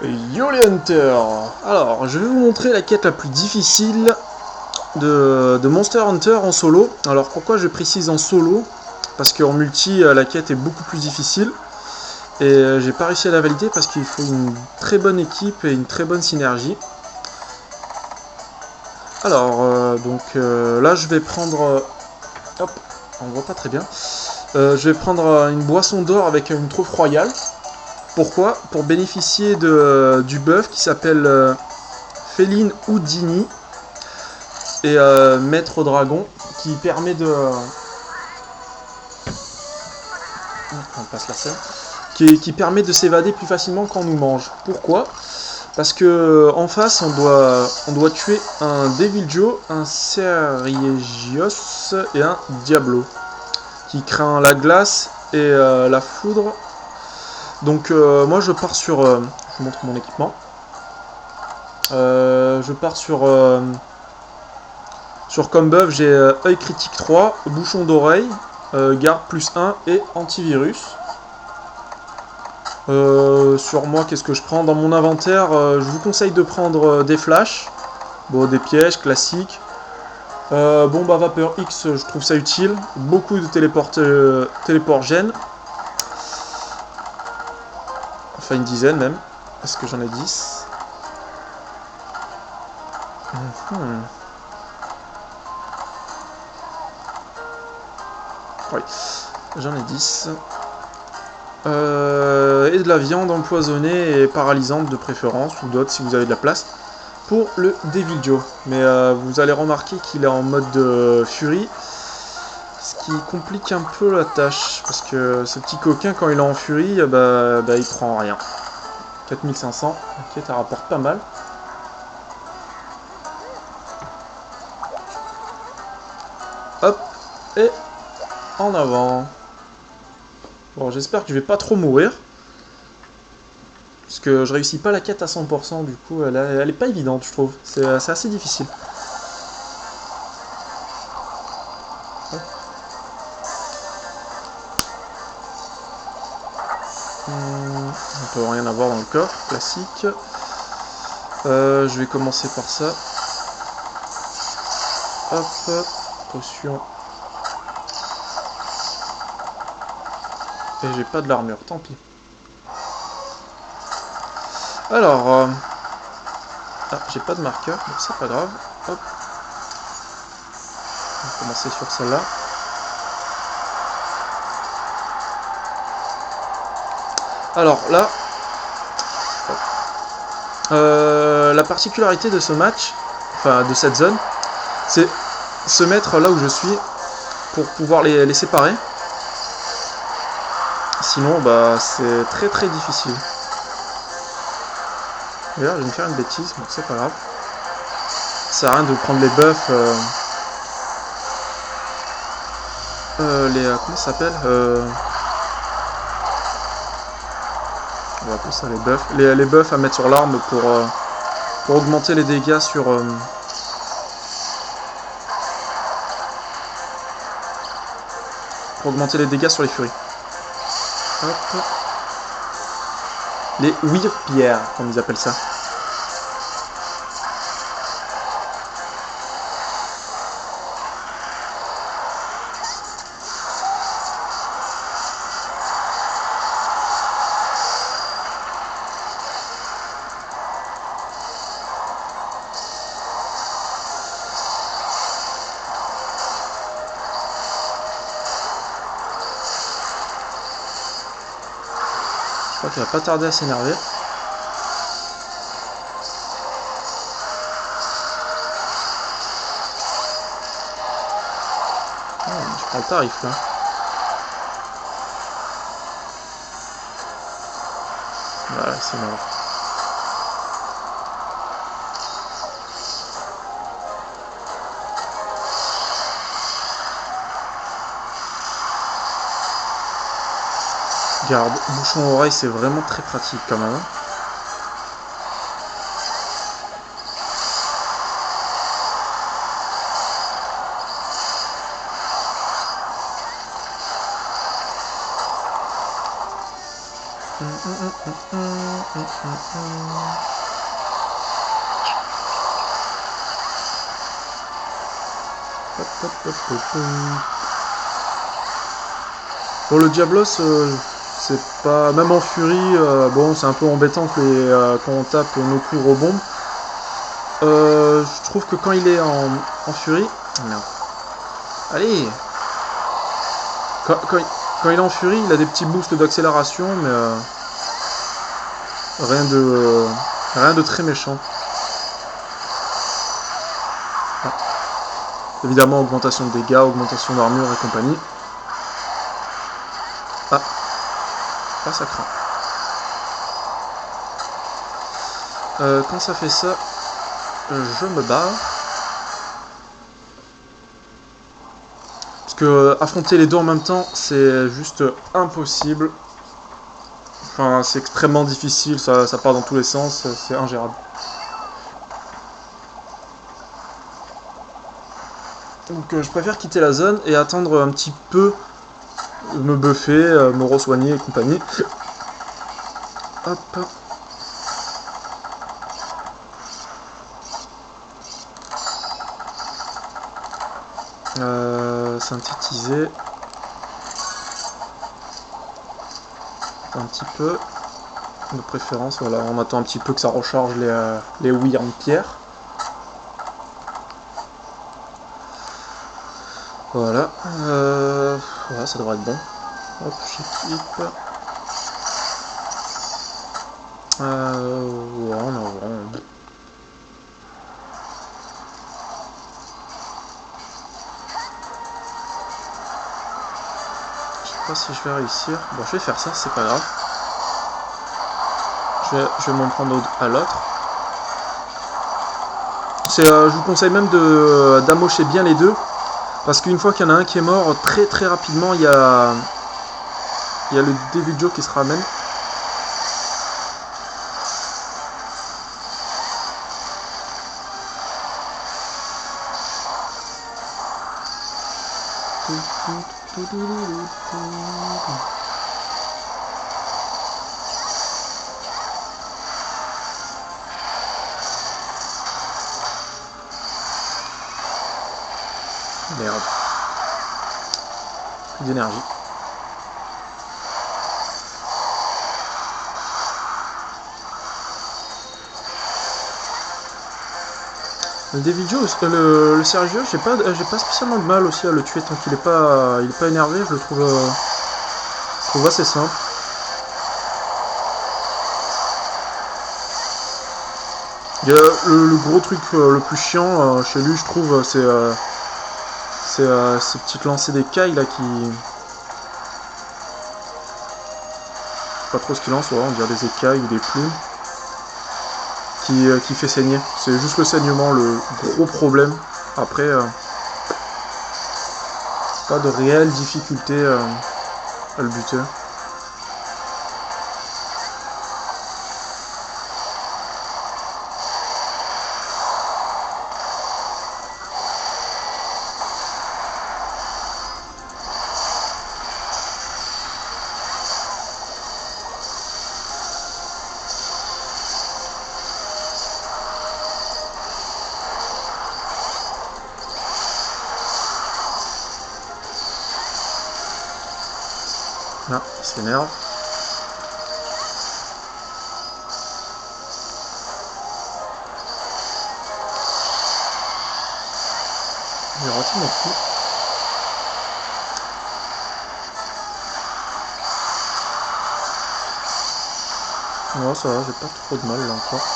Yo les hunters. Alors, je vais vous montrer la quête la plus difficile de Monster Hunter en solo. Alors, pourquoi je précise en solo? Parce qu'en multi, la quête est beaucoup plus difficile. Et j'ai pas réussi à la valider parce qu'il faut une très bonne équipe et une très bonne synergie. Alors, là, je vais prendre... hop, on voit pas très bien. Je vais prendre une boisson d'or avec une truffe royale. Pourquoi? Pour bénéficier du buff qui s'appelle Féline Houdini et Maître Dragon qui permet de... on passe la scène. Qui permet de s'évader plus facilement quand on nous mange. Pourquoi? Parce que en face on doit tuer un Deviljho, un Seriegios et un Diablo qui craint la glace et la foudre. Donc moi je pars sur... je vous montre mon équipement. Je pars sur comme buff, j'ai œil critique 3, bouchon d'oreille, garde plus 1 et antivirus. Sur moi, qu'est-ce que je prends? Dans mon inventaire, je vous conseille de prendre des flashs, bon, des pièges classiques. Bombe à vapeur X, je trouve ça utile. Beaucoup de téléport gènes. Enfin, une dizaine même, parce que j'en ai 10. Oui, j'en ai 10. Et de la viande empoisonnée et paralysante de préférence, ou d'autres si vous avez de la place, pour le Deviljho. Mais vous allez remarquer qu'il est en mode furie, ce qui complique un peu la tâche, parce que ce petit coquin, quand il est en furie, il prend rien. 4500, ok, ça rapporte pas mal. Hop, et en avant. Bon, j'espère que je vais pas trop mourir. Parce que je réussis pas la quête à 100%, du coup, elle est pas évidente, je trouve. C'est assez difficile. On peut rien avoir dans le coffre, classique. Je vais commencer par ça. Hop, potion. Et j'ai pas de l'armure, tant pis. Alors, j'ai pas de marqueur, mais c'est pas grave. Hop. On va commencer sur celle-là. Alors là, la particularité de ce match, enfin de cette zone, c'est se mettre là où je suis pour pouvoir les séparer. Sinon, c'est très très difficile. D'ailleurs, je vais me faire une bêtise, mais c'est pas grave. Ça sert à rien de prendre les buffs. Comment ça s'appelle On va appeler ça les buffs. Les buffs à mettre sur l'arme pour augmenter les dégâts sur... pour augmenter les dégâts sur les furies. Hop. Les Wyrpierres, comme ils appellent ça. Je crois qu'il va pas tarder à s'énerver. Je prends le tarif là. Voilà, c'est mort. Garde, bouchon oreille, c'est vraiment très pratique quand même. Bon, le Diablos, c'est pas... Même en Fury, bon, c'est un peu embêtant que quand on tape nos coups rebondent. Je trouve que quand il est en Fury... Merde. Allez! Quand il est en Fury, il a des petits boosts d'accélération, mais rien de très méchant. Ah. Évidemment, augmentation de dégâts, augmentation d'armure et compagnie. Ah, ça craint. Quand ça fait ça, je me barre. Parce que affronter les deux en même temps, c'est juste impossible. Enfin, c'est extrêmement difficile, ça part dans tous les sens, c'est ingérable. Donc je préfère quitter la zone et attendre un petit peu, me buffer, me re-soigner et compagnie. Hop. Synthétiser. Un petit peu. De préférence, voilà, on attend un petit peu que ça recharge les Wyrm pierres. Voilà. Voilà, ça devrait être bon. Hop, j'équipe. Ouais, on a bon. Je sais pas si je vais réussir. Bon, je vais faire ça, c'est pas grave. Je vais m'en prendre à l'autre. Je vous conseille même d'amocher bien les deux. Parce qu'une fois qu'il y en a un qui est mort, très très rapidement, il y a le Devil Joe qui se ramène. Merde. Plus d'énergie. Le Devil Joe, le Sergio, j'ai pas spécialement de mal aussi à le tuer tant qu'il est pas énervé, je le trouve assez simple. Il y a le gros truc le plus chiant chez lui, je trouve, c'est ces petites lancées d'écailles là qui... Je sais pas trop ce qu'il lance, ouais, on dirait des écailles ou des plumes. Qui fait saigner. C'est juste le saignement, le gros problème. Après, pas de réelle difficulté à le buter. Ah, il s'énerve. Il a raté mon coup. Ouais, ça va, j'ai pas trop de mal là encore.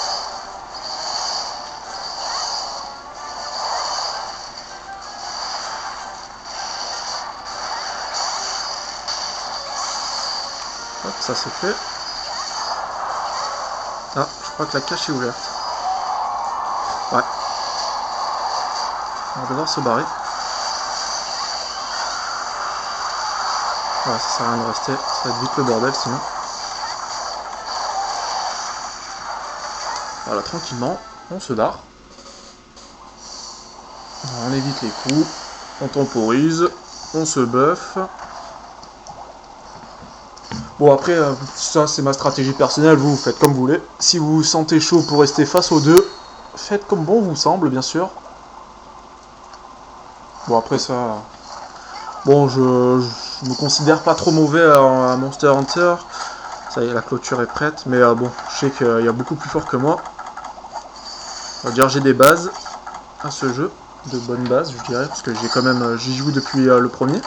Hop, ça c'est fait. Ah, je crois que la cache est ouverte. Ouais. On va devoir se barrer. Ouais, ça sert à rien de rester, ça va être vite le bordel sinon. Voilà, tranquillement, on se barre. On évite les coups, on temporise, on se buff. Bon après, ça c'est ma stratégie personnelle, vous faites comme vous voulez. Si vous vous sentez chaud pour rester face aux deux, faites comme bon vous semble, bien sûr. Bon après ça... Bon, je me considère pas trop mauvais à Monster Hunter. Ça y est, la clôture est prête. Mais bon, je sais qu'il y a beaucoup plus fort que moi. On va dire j'ai des bases à ce jeu. De bonnes bases, je dirais. Parce que j'ai quand même... J'y joue depuis le premier.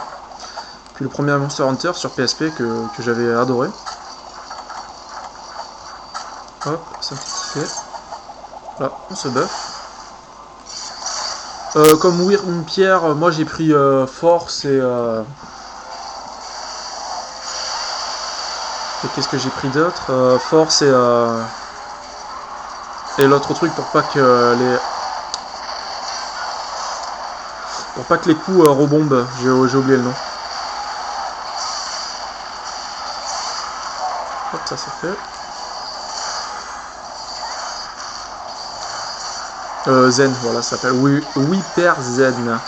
Puis le premier Monster Hunter sur PSP que j'avais adoré. Hop, synthétisé. Là, on se buff. Comme Weir une pierre, moi j'ai pris force et qu'est-ce que j'ai pris d'autre, force et l'autre truc pour pas que les coups rebombent. J'ai oublié le nom. Hop, ça c'est fait. Zen, voilà, ça s'appelle Whipper Zen.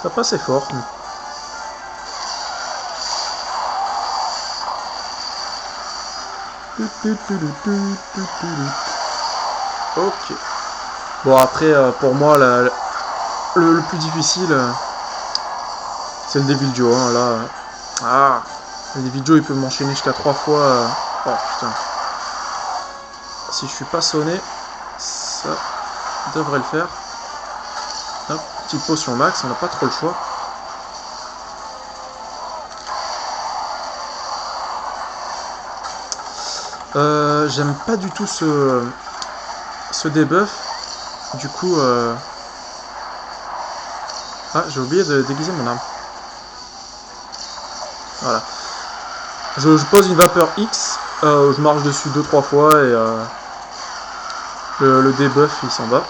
Ça passe fort. Ok. Bon après, pour moi, le plus difficile, c'est le Devil Joe. Hein, là. Ah, le Devil Joe, il peut m'enchaîner jusqu'à 3 fois. Oh putain. Si je suis pas sonné, ça devrait le faire. Hop, petite potion max, on n'a pas trop le choix. J'aime pas du tout ce debuff. Du coup, ah, j'ai oublié de déguiser mon arme. Voilà. Je pose une vapeur X, je marche dessus 2-3 fois et le debuff il s'en va.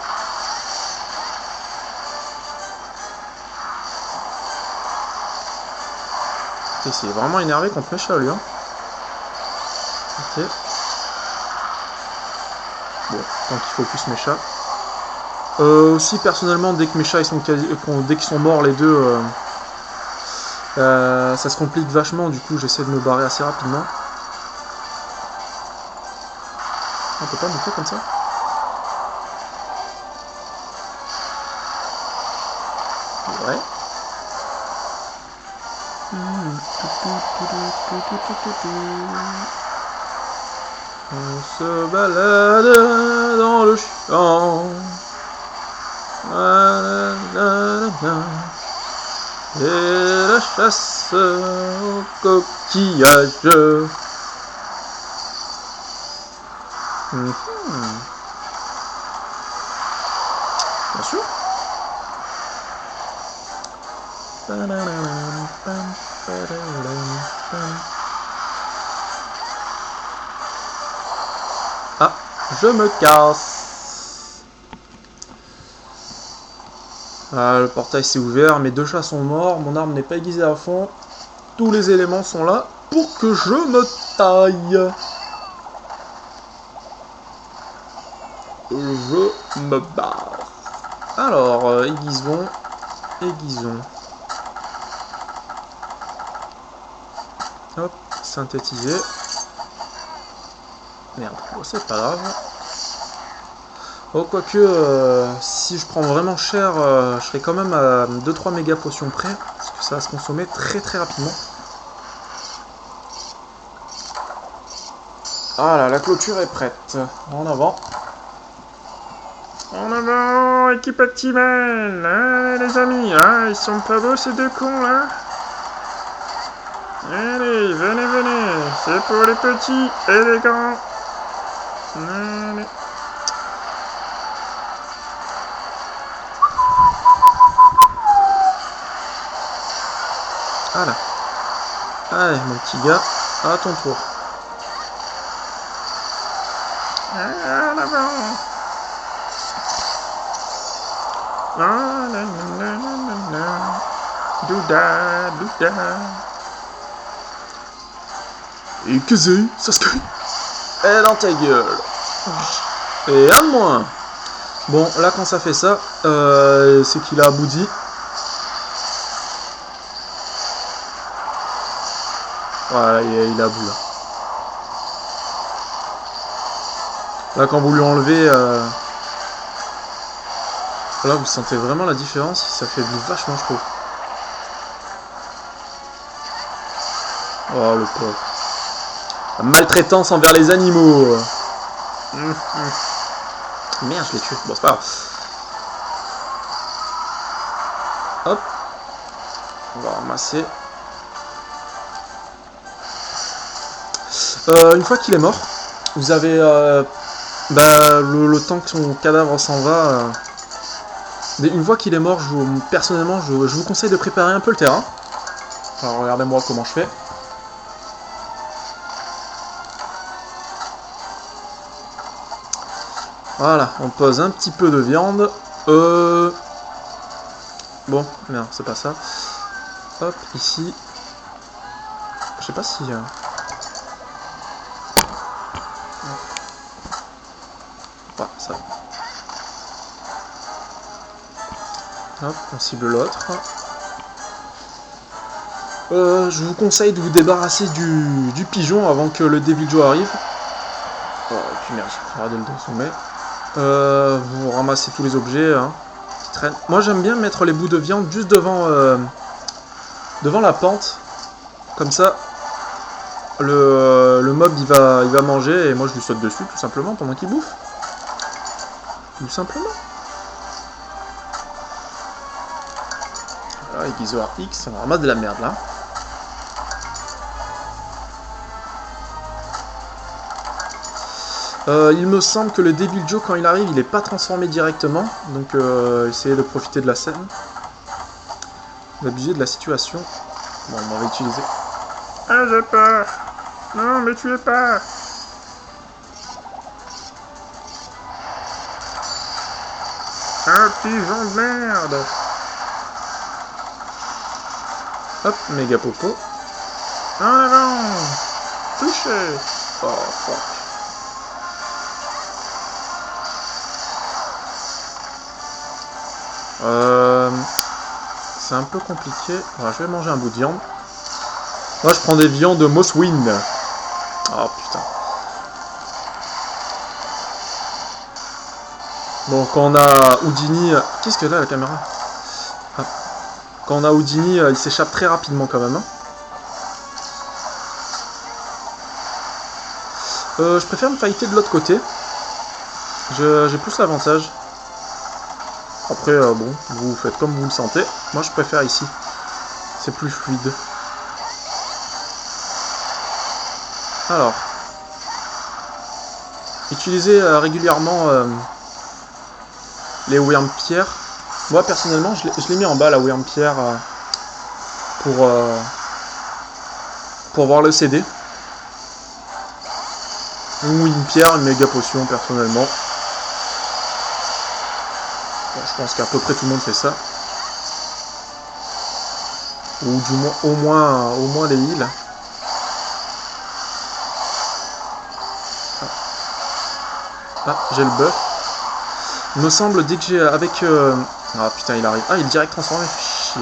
Et c'est vraiment énervé contre Mecha lui. Hein. Ok. Bon, tant qu'il focus Mecha. Aussi personnellement, dès que Mecha ils dès qu'ils sont morts les deux, ça se complique vachement. Du coup, j'essaie de me barrer assez rapidement. On peut pas monter comme ça. Ouais. On se balade dans le champ. Et la chasse au coquillage. Bien sûr. Ah, je me casse. Ah, le portail s'est ouvert, mes deux chats sont morts, mon arme n'est pas aiguisée à fond. Tous les éléments sont là pour que je me taille. Je me barre. Alors, aiguisons. Hop, synthétiser. Merde, bon, c'est pas grave. Oh, quoique, si je prends vraiment cher, je serai quand même à 2-3 méga potions près, parce que ça va se consommer très très rapidement. Voilà, la clôture est prête. En avant. En avant, équipe Actimel, hein, les amis, hein, ils sont pas beaux ces deux cons là. Allez, venez, c'est pour les petits et les grands. Allez. Voilà. Allez, mon petit gars, à ton tour. En avant. Douda. Et que c'est, Sasuke? Et dans ta gueule. Et un de moins. Bon, là, quand ça fait ça, c'est qu'il a abouti. Voilà, il a abouti. Là, quand vous lui enlevez... Là, vous sentez vraiment la différence. Ça fait vachement, je trouve. Oh, le pauvre. La maltraitance envers les animaux. Merde, je l'ai tué. Bon, c'est pas grave. Hop. On va ramasser. Une fois qu'il est mort, vous avez le temps que son cadavre s'en va. Une fois qu'il est mort, personnellement, je vous conseille de préparer un peu le terrain. Alors, regardez-moi comment je fais. Voilà, on pose un petit peu de viande. Bon, merde, c'est pas ça. Hop, ici. Je sais pas si... Ah, ça. Hop, on cible l'autre. Je vous conseille de vous débarrasser du pigeon avant que le Devil Joe arrive. Oh, puis merde, j'ai regardé le sommet. Vous ramassez tous les objets qui traînent. Moi, j'aime bien mettre les bouts de viande juste devant la pente. Comme ça, le mob il va manger et moi je lui saute dessus tout simplement pendant qu'il bouffe. Tout simplement. Voilà, avec Isoar X, on ramasse de la merde là. Il me semble que le Devil Joe, quand il arrive, il n'est pas transformé directement. Donc, essayez de profiter de la scène. D'abuser de la situation. Bon, on va utiliser. Ah, j'ai peur. Non, mais tuez pas. Un pigeon de merde. Hop, méga popo. En avant. Touché. Oh, fuck. C'est un peu compliqué. Alors, je vais manger un bout de viande. Moi, je prends des viandes de Mosswind. Oh putain. Bon, quand on a Houdini... Qu'est-ce que là, la caméra? Ah. Quand on a Houdini, il s'échappe très rapidement quand même. Je préfère me fighter de l'autre côté. J'ai plus l'avantage. Après, bon, vous faites comme vous le sentez. Moi, je préfère ici. C'est plus fluide. Alors. Utilisez régulièrement les Wyrm-Pierre. Moi, personnellement, je l'ai mis en bas, la Wyrm-Pierre, pour voir le CD. Une Wyrm-Pierre, une méga potion, personnellement. Bon, je pense qu'à peu près tout le monde fait ça. Ou du moins, au moins les heals. Ah, j'ai le buff. Il me semble, dès que j'ai avec... Ah putain, il arrive. Ah, il est direct transformé, chier.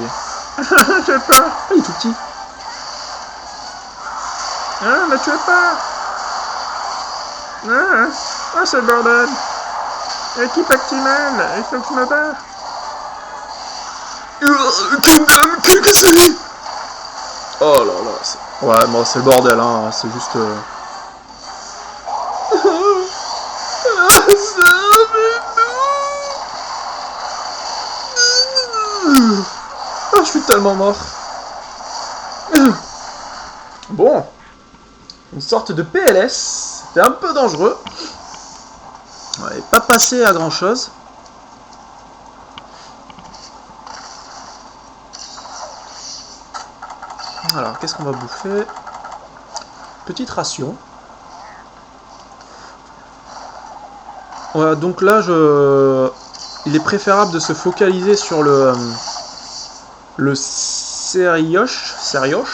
J'ai peur. Ah, il est tout petit. Ah, ne tuez pas. Ah, c'est le bordel. Équipe Actimel, il faut que je me barre. Qu'est-ce que c'est? Oh là là. Ouais, bon, c'est le bordel, hein. C'est juste... Oh, je suis tellement mort. Bon. Une sorte de PLS. C'était un peu dangereux. Ouais, pas passé à grand chose. Alors, qu'est-ce qu'on va bouffer? Petite ration. Voilà, donc là, il est préférable de se focaliser sur le Serioche, Serigos,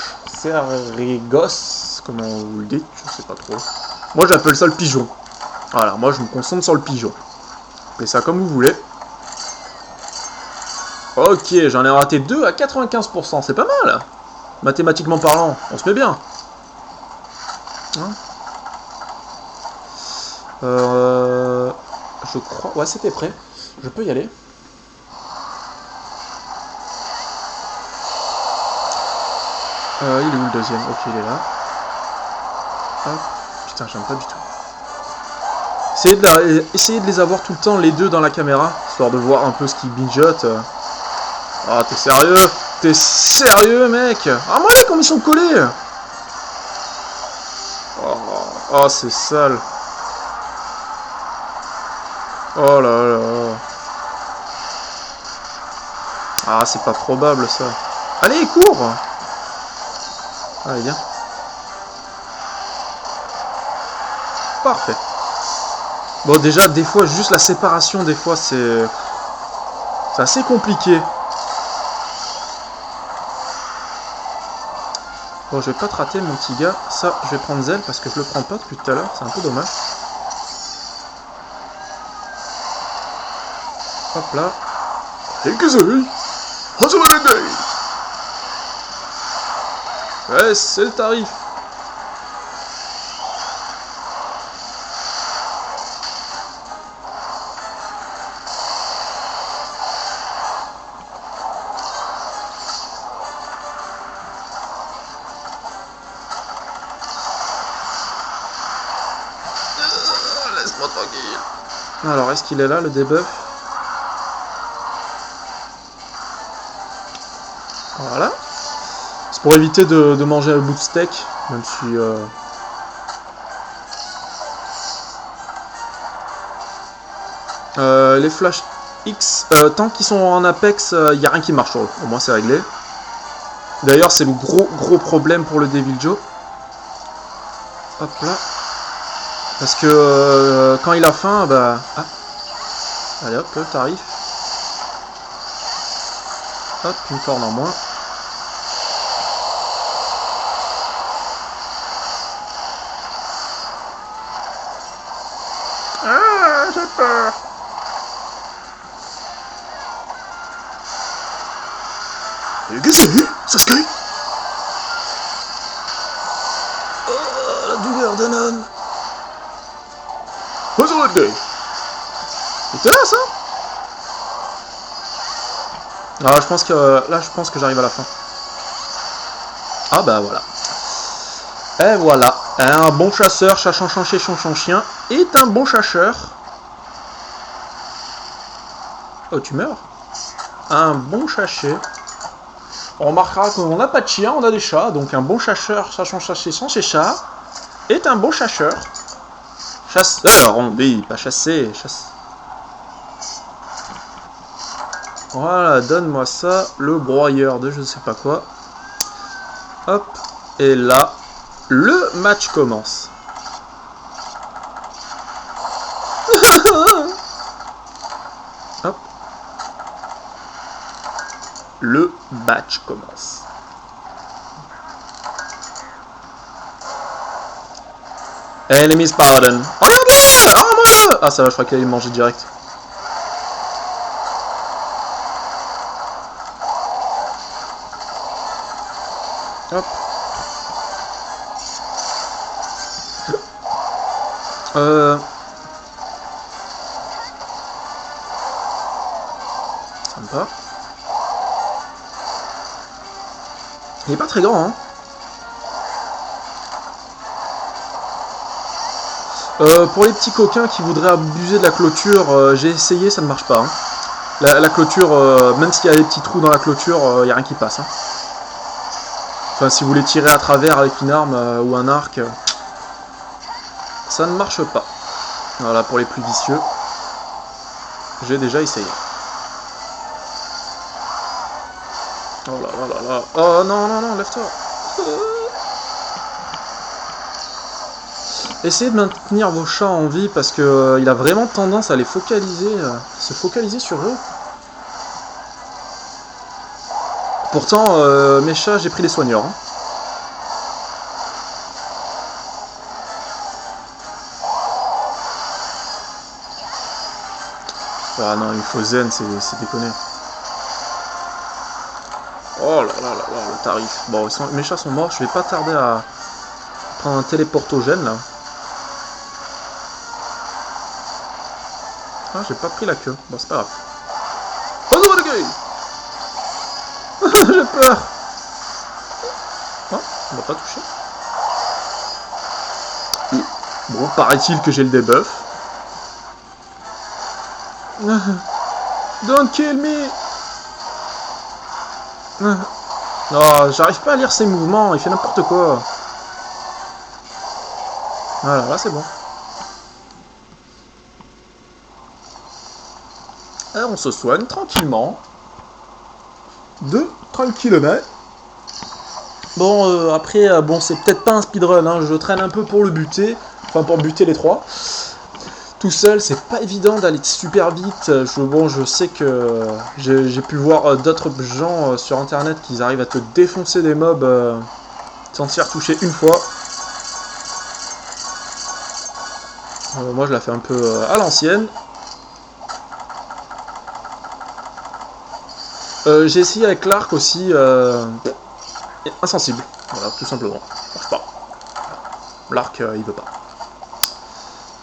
comment vous le dites, je sais pas trop. Moi, j'appelle ça le pigeon. Voilà, moi, je me concentre sur le pigeon. Appelez ça comme vous voulez. Ok, j'en ai raté 2 à 95%, c'est pas mal. Mathématiquement parlant, on se met bien. Hein, je crois... Ouais, c'était prêt. Je peux y aller. Il est où le deuxième? Ok, il est là. Hop. Putain, j'aime pas du tout. Essayez de les avoir tout le temps, les deux dans la caméra, histoire de voir un peu ce qu'ils bijotent. Ah, t'es sérieux? T'es sérieux, mec? Ah, moi, là, comme ils sont collés! Oh, c'est sale. Oh là là. Ah, c'est pas probable, ça. Allez, cours! Allez, viens. Parfait. Bon, déjà, des fois, juste la séparation, des fois, c'est assez compliqué. Bon, je vais pas te rater, mon petit gars. Ça, je vais prendre Zell parce que je le prends pas depuis tout à l'heure. C'est un peu dommage. Hop là. Ouais, c'est le tarif. Laisse-moi tranquille. Alors, est-ce qu'il est là, le debuff? Voilà. C'est pour éviter de manger un bout de steak, même si... les flash X, tant qu'ils sont en Apex, il n'y a rien qui marche sur eux. Au moins, c'est réglé. D'ailleurs, c'est le gros problème pour le Devil Joe. Hop là. Parce que quand il a faim, bah... Ah. Allez hop, le tarif. Hop, une corne en moins. Ah, j'ai peur. Qu'est-ce que c'est? Sasuke? Oh, la douleur d'un homme. C'était là, ça? Ah, je pense que... Là, je pense que j'arrive à la fin. Ah, bah voilà. Et voilà. Un bon chasseur, chachant son chien, est un bon chasseur. Oh, tu meurs? Un bon chasseur. On remarquera qu'on n'a pas de chien, on a des chats. Donc un bon chasseur, sachant chasser sans ses chats, est un bon chasseur. Chasseur, on dit, pas chasser. Voilà, donne-moi ça, le broyeur de je sais pas quoi. Hop, et là, le match commence. Hop. Le match commence. Enemy's Pardon. Oh, regarde-le! Oh, moi! Ah, ça va, je crois qu'il allait me manger direct. Hop. Sympa. Il est pas très grand, hein. Pour les petits coquins qui voudraient abuser de la clôture, j'ai essayé, ça ne marche pas. Hein. La clôture, même s'il y a des petits trous dans la clôture, il n'y a rien qui passe. Hein. Enfin, si vous voulez tirer à travers avec une arme ou un arc, ça ne marche pas. Voilà, pour les plus vicieux. J'ai déjà essayé. Oh là là là là. Oh non, non, non, lève-toi. Essayez de maintenir vos chats en vie parce que il a vraiment tendance à les focaliser, se focaliser sur eux. Pourtant, mes chats, j'ai pris les soigneurs. Hein. Ah non, il faut zen, c'est déconné. Oh là là là là, le tarif. Bon, mes chats sont morts, je vais pas tarder à prendre un téléportogène là. Ah, j'ai pas pris la queue. Bon, c'est pas grave. Oh non, le gars. J'ai peur. Ah, on m'a pas touché. Bon, paraît-il que j'ai le debuff. Don't kill me. Non, j'arrive pas à lire ses mouvements, il fait n'importe quoi. Voilà, là c'est bon. Alors on se soigne tranquillement. Tranquillement. Bon, après, bon, c'est peut-être pas un speedrun, hein, je traîne un peu pour le buter. Enfin, pour buter les trois. Tout seul, c'est pas évident d'aller super vite. Je sais que j'ai pu voir d'autres gens sur internet qui arrivent à te défoncer des mobs sans te faire toucher une fois. Moi, je la fais un peu à l'ancienne. J'ai essayé avec l'arc aussi. Insensible. Voilà, tout simplement. Ça marche pas. L'arc, il veut pas.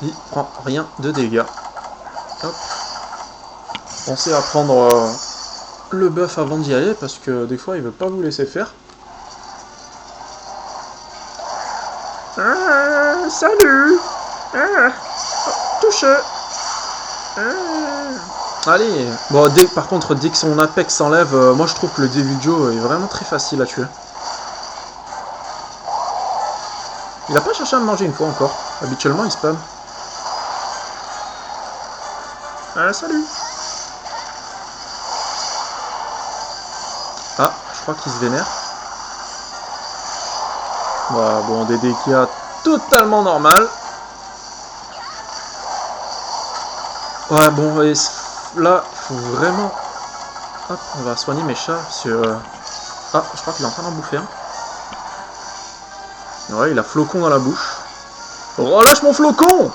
Il prend rien de dégâts. Hop. Pensez à prendre le buff avant d'y aller, parce que des fois, il veut pas vous laisser faire. Salut. Touche. Allez. Bon, par contre, dès que son apex s'enlève, moi je trouve que le Devil Joe est vraiment très facile à tuer. Il a pas cherché à me manger une fois encore. Habituellement, il spam. Salut. Ah, je crois qu'il se vénère. Voilà, bon, des dégâts totalement normal. Ouais, bon, et là, il faut vraiment... Hop, on va soigner mes chats, parce que... Ah, je crois qu'il est en train d'en bouffer un. Ouais, il a flocon dans la bouche. Relâche mon flocon!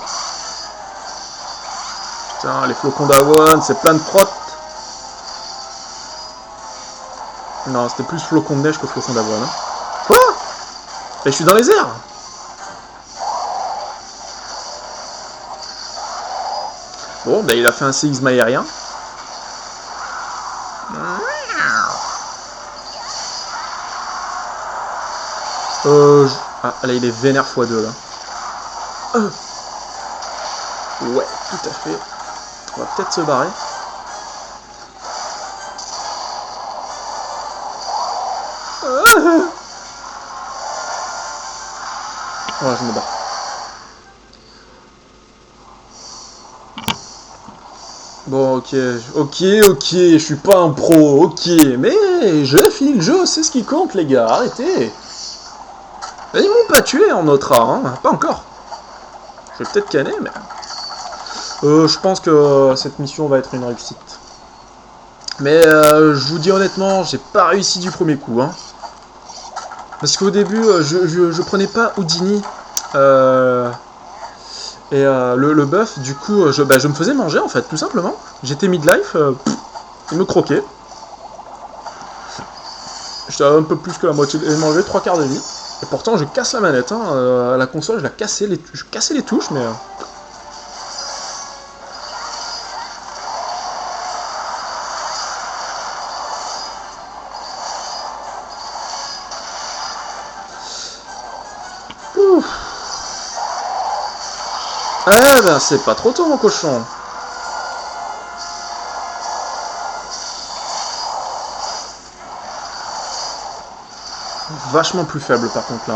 Putain, les flocons d'avoine, c'est plein de protes. Non, c'était plus flocon de neige que flocon d'avoine. Hein. Quoi? Et je suis dans les airs! Bon, ben il a fait un séisme aérien. Ah, là, il est vénère x2, là. Ouais, tout à fait. On va peut-être se barrer. Ouais, je me barre. Bon, ok, je suis pas un pro, ok, mais je file le jeu, c'est ce qui compte, les gars, arrêtez. Ils m'ont pas tué en autre art, hein, pas encore. Je vais peut-être canner, mais... je pense que cette mission va être une réussite. Mais je vous dis honnêtement, j'ai pas réussi du premier coup, hein. Parce qu'au début, je prenais pas Houdini. Et le buff, du coup, je me faisais manger, en fait, tout simplement. J'étais midlife, il me croquait. J'étais un peu plus que la moitié, il m'enlevait 3 quarts de vie. Et pourtant, je casse la manette, hein. La console, je cassais les touches, mais... Ouf. Eh ben, c'est pas trop tôt, mon cochon. Vachement plus faible, par contre, là.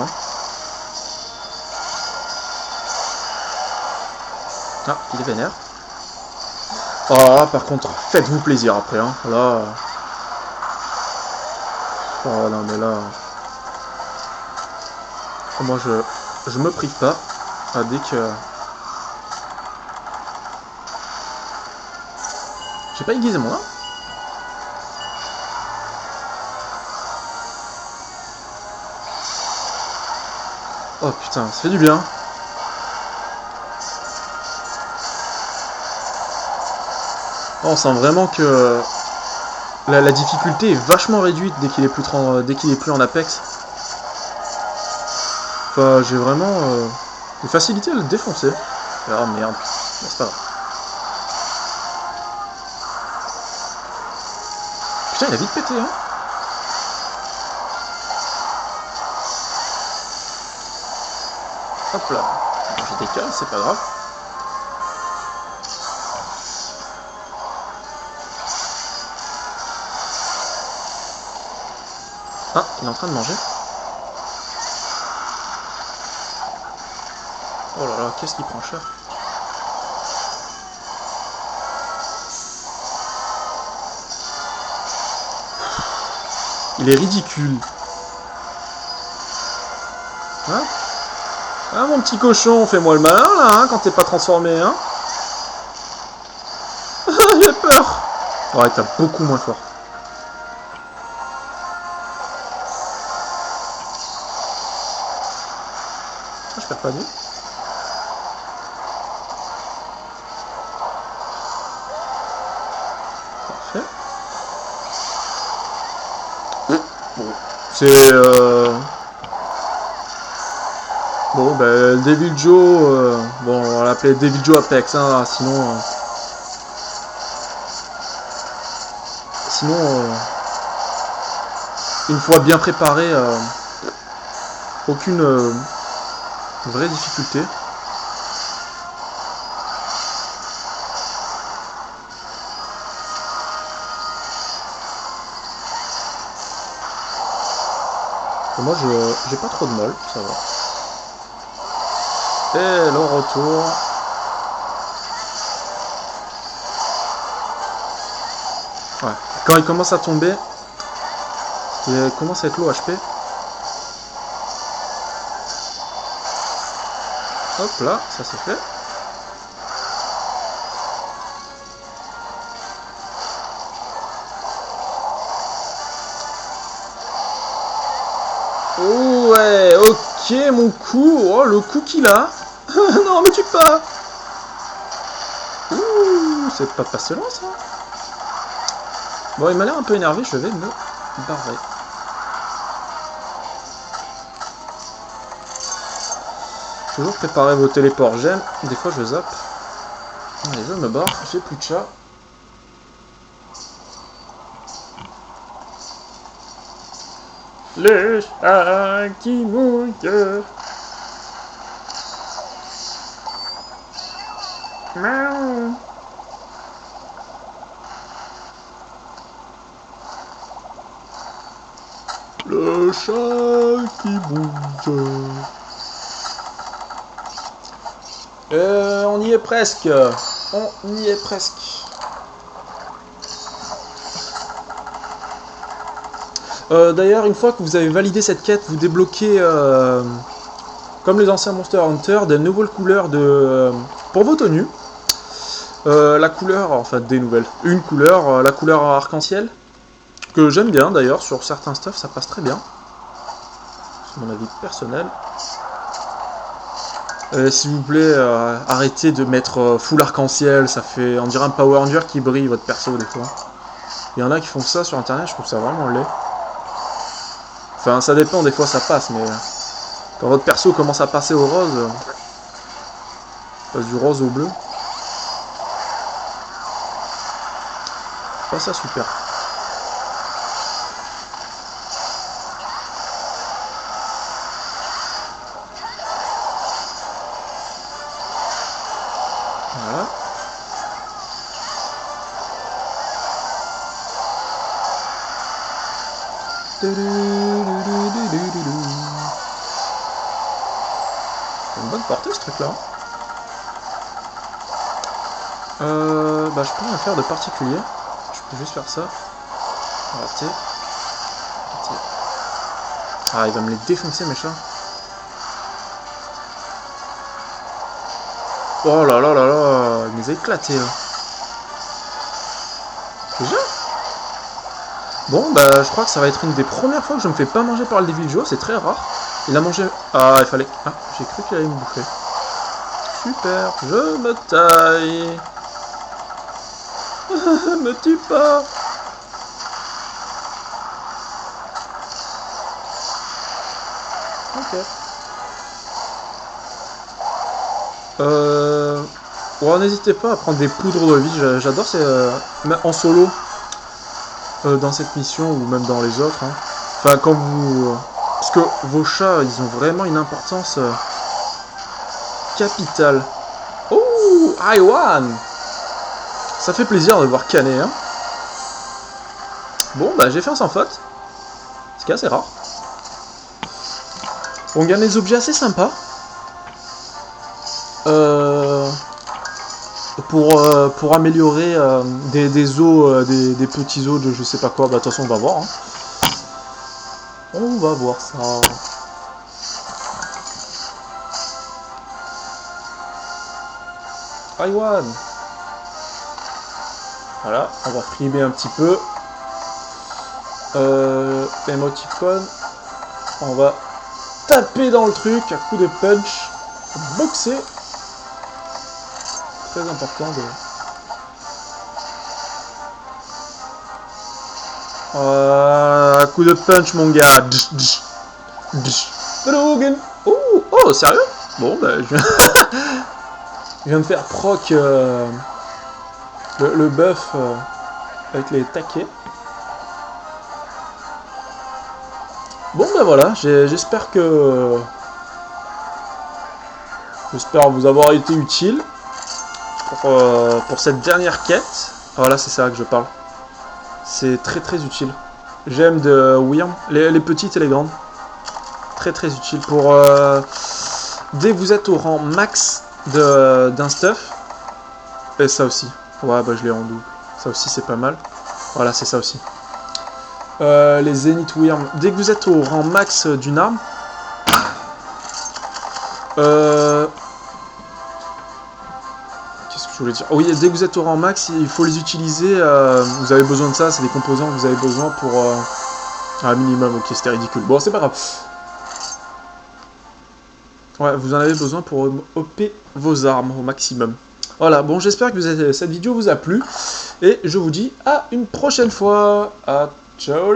Ah, il est vénère. Oh là, par contre, faites-vous plaisir après, hein. Là... Oh non, mais là... Moi, je me prive pas. Ah, dès que... J'ai pas aiguisé mon arme. Oh putain, ça fait du bien. On sent vraiment que la difficulté est vachement réduite dès qu'il est plus en Apex. Enfin, j'ai vraiment des facilités à le défoncer. Ah merde, bon, c'est pas grave. Putain, il a vite pété, hein. Hop là. Bon, je décale, c'est pas grave. Ah, il est en train de manger. Oh là là, qu'est-ce qu'il prend cher. Il est ridicule. Hein? Ah mon petit cochon, fais-moi le malin là, hein, quand t'es pas transformé, hein. J'ai peur. Ouais, t'as beaucoup moins fort. Ah, je perds pas de vue. Parfait. Bon, c'est bon, ben, Devil Joe, bon, on va l'appeler Devil Joe Apex, hein, sinon, une fois bien préparé, aucune vraie difficulté. Et moi, j'ai pas trop de mal, ça va. Et le retour. Ouais. Quand il commence à tomber, il commence à être low HP. Hop là, ça c'est fait. Oh ouais, ok mon coup. Oh le coup qu'il a. Non mais tue pas. Ouh, c'est pas passé loin ça. Bon, il m'a l'air un peu énervé, je vais me barrer. Toujours préparer vos téléports, j'aime. Des fois je zappe. Allez, je me barre, j'ai plus de chat. Les chats qui mouillent. Miaou. Le chat qui mouille. On y est presque. On y est presque. D'ailleurs, une fois que vous avez validé cette quête, vous débloquez, comme les anciens Monster Hunter, des nouvelles couleurs pour vos tenues. La couleur, enfin des nouvelles, une couleur, la couleur arc-en-ciel, que j'aime bien d'ailleurs, sur certains stuffs ça passe très bien. C'est mon avis personnel. S'il vous plaît, arrêtez de mettre full arc-en-ciel, ça fait, on dirait un Power Ranger qui brille votre perso des fois. Il y en a qui font ça sur internet, je trouve ça vraiment laid. Enfin, ça dépend, des fois ça passe, mais quand votre perso commence à passer au rose, passe du rose au bleu, pas ça super. Voilà. C'est une bonne portée ce truc là. Bah je peux rien faire de particulier. Je peux juste faire ça. Rater. Rater. Ah, il va me les défoncer mes chats. Oh là là là là, il nous a éclaté là. Déjà? Bon, bah je crois que ça va être une des premières fois que je me fais pas manger par le Devil Joe, c'est très rare. Il a mangé... Ah, il fallait... Ah, j'ai cru qu'il allait me bouffer. Super, je me taille. Me tue pas. Ok. Ouais, n'hésitez pas à prendre des poudres de vie, j'adore, c'est en solo, dans cette mission ou même dans les autres. Hein. Enfin, quand vous... parce que vos chats, ils ont vraiment une importance capitale. Oh, Iwan. Ça fait plaisir de voir Canet, hein. Bon, bah j'ai fait un sans faute. Ce qui est assez rare. On gagne des objets assez sympas. Pour améliorer des os, des petits os de je sais pas quoi. Bah de toute façon, on va voir. Hein. On va voir ça. Iwan. Voilà, on va frimer un petit peu. Emoticon. On va taper dans le truc à coup de punch. Boxer. Très important de... à coup de punch, mon gars. Oh, oh, sérieux? Bon, bah, je viens de faire proc le buff avec les taquets. Bon, bah voilà, j'espère vous avoir été utile pour cette dernière quête. Voilà, c'est ça que je parle. C'est très très utile. J'aime de Wyrm, les petites et les grandes. Très très utile pour dès que vous êtes au rang max d'un stuff. Et ça aussi. Ouais, bah je l'ai en double. Ça aussi c'est pas mal. Voilà, c'est ça aussi. Les Zenith Wyrm. Dès que vous êtes au rang max d'une arme. Qu'est-ce que je voulais dire? Oh, oui, dès que vous êtes au rang max, il faut les utiliser. Vous avez besoin de ça, c'est des composants que vous avez besoin pour... un minimum, ok, c'était ridicule. Bon, c'est pas grave. Ouais, vous en avez besoin pour OP vos armes au maximum. Voilà, bon, j'espère que cette vidéo vous a plu. Et je vous dis à une prochaine fois. À ciao.